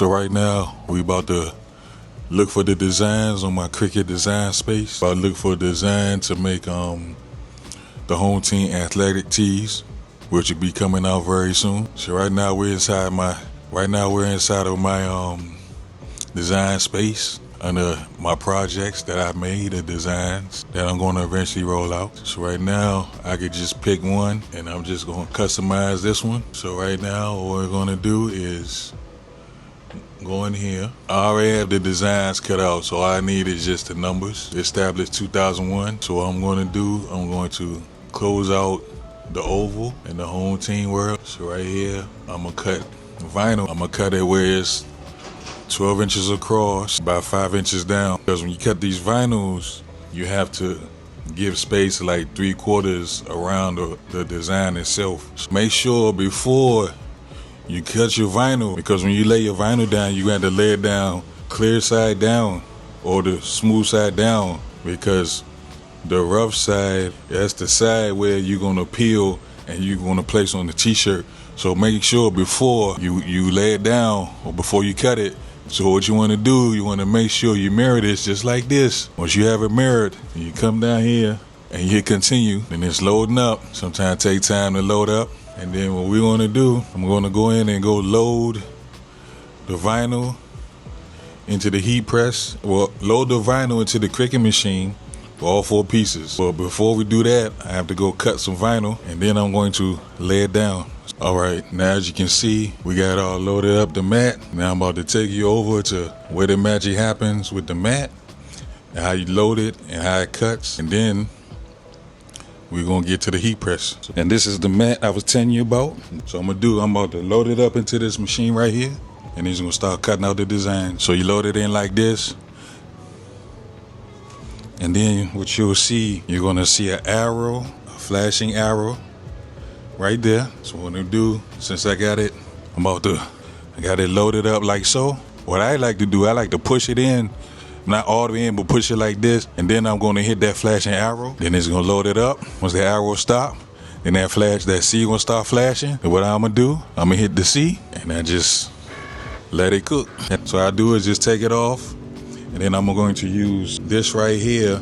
So right now, we about to look for the designs on my Cricut design space. About to look for a design to make the home team athletic tees, which will be coming out very soon. So right now we're inside of my design space under my projects that I made, the designs that I'm going to eventually roll out. So right now I could just pick one and I'm just going to customize this one. So right now what we're going to do is go in here. I already have the designs cut out, so all I need is just the numbers. Established 2001. So what I'm going to do, I'm going to close out the oval in the home team world. So right here, I'm going to cut vinyl. I'm going to cut it where it's 12 inches across, about 5 inches down. Because when you cut these vinyls, you have to give space like 3/4 around the design itself. So make sure before you cut your vinyl, because when you lay your vinyl down, you have to lay it down clear side down or the smooth side down, because the rough side, that's the side where you're gonna peel and you're gonna place on the t-shirt. So make sure before you lay it down or before you cut it. So what you want to do, you want to make sure you mirror this just like this. Once you have it mirrored, you come down here and you hit continue, and it's loading up. Sometimes it takes time to load up. And then what we're going to do, I'm going to go in and go load the vinyl into the heat press. Well, load the vinyl into the Cricut machine for all 4 pieces. But before we do that, I have to go cut some vinyl, and then I'm going to lay it down. All right, now as you can see, we got all loaded up the mat. Now I'm about to take you over to where the magic happens with the mat, and how you load it and how it cuts. And then we're gonna get to the heat press. And this is the mat I was telling you about. So I'm about to load it up into this machine right here, and it's gonna start cutting out the design. So you load it in like this, and then what you'll see, you're gonna see an arrow, a flashing arrow right there. So what I'm gonna do, since I got it loaded up like so. What I like to do, I like to push it in, not all the way in, but push it like this, and then I'm gonna hit that flashing arrow. Then it's gonna load it up. Once the arrow stop, then that C gonna start flashing. And what I'm gonna do, I'm gonna hit the C, and I just let it cook. So I do is just take it off, and then I'm going to use this right here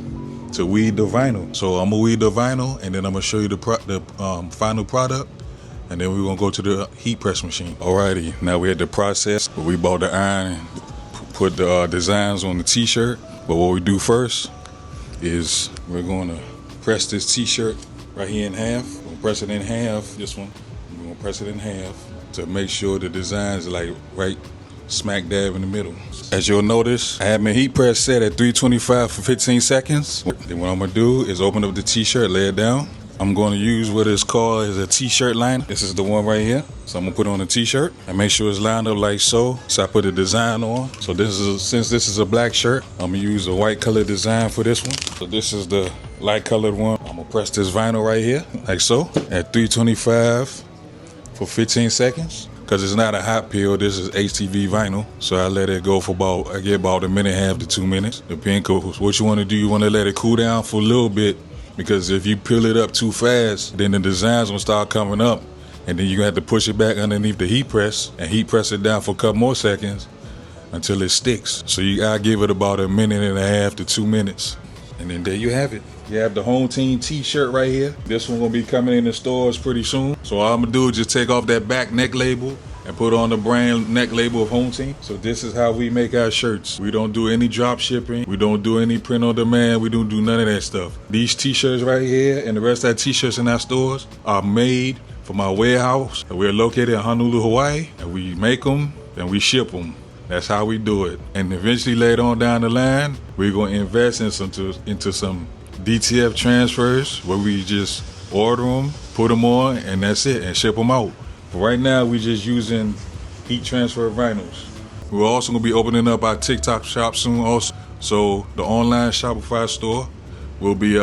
to weed the vinyl. So I'm gonna weed the vinyl, and then I'm gonna show you the final product, and then we're gonna go to the heat press machine. Alrighty, now we're at the process. We bought the iron, put the designs on the t-shirt. But what we do first is we're gonna press this t-shirt right here in half. We'll press it in half, this one. We're gonna press it in half to make sure the design is like right smack dab in the middle. As you'll notice, I have my heat press set at 325 for 15 seconds. Then what I'm gonna do is open up the t-shirt, lay it down. I'm gonna use what is called as a t-shirt liner. This is the one right here. So I'm gonna put on a t-shirt and make sure it's lined up like so. So I put a design on. So since this is a black shirt, I'm gonna use a white color design for this one. So this is the light colored one. I'm gonna press this vinyl right here, like so, at 325 for 15 seconds. Because it's not a hot peel, this is HTV vinyl. So I let it go for about a minute and a half to 2 minutes. Depending on what you want to do, you want to let it cool down for a little bit, because if you peel it up too fast, then the design's gonna start coming up, and then you're gonna have to push it back underneath the heat press and heat press it down for a couple more seconds until it sticks. So you gotta give it about a minute and a half to 2 minutes. And then there you have it. You have the home team t-shirt right here. This one gonna be coming in the stores pretty soon. So all I'm gonna do is just take off that back neck label and put on the brand neck label of home team. So this is how we make our shirts. We don't do any drop shipping. We don't do any print on demand. We don't do none of that stuff. These t-shirts right here and the rest of the t-shirts in our stores are made from our warehouse. We're located in Honolulu, Hawaii, and we make them and we ship them. That's how we do it. And eventually later on down the line, we're gonna invest into some DTF transfers where we just order them, put them on, and that's it, and ship them out. But right now, we're just using heat transfer vinyls. We're also gonna be opening up our TikTok shop soon also. So the online Shopify store will be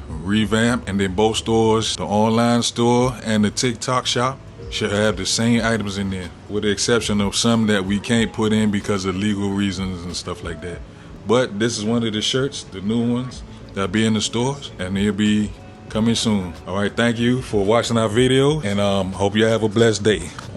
revamped, and then both stores, the online store and the TikTok shop, should have the same items in there, with the exception of some that we can't put in because of legal reasons and stuff like that. But this is one of the shirts, the new ones, that'll be in the stores, and they'll be coming soon. All right, thank you for watching our video, and hope you have a blessed day.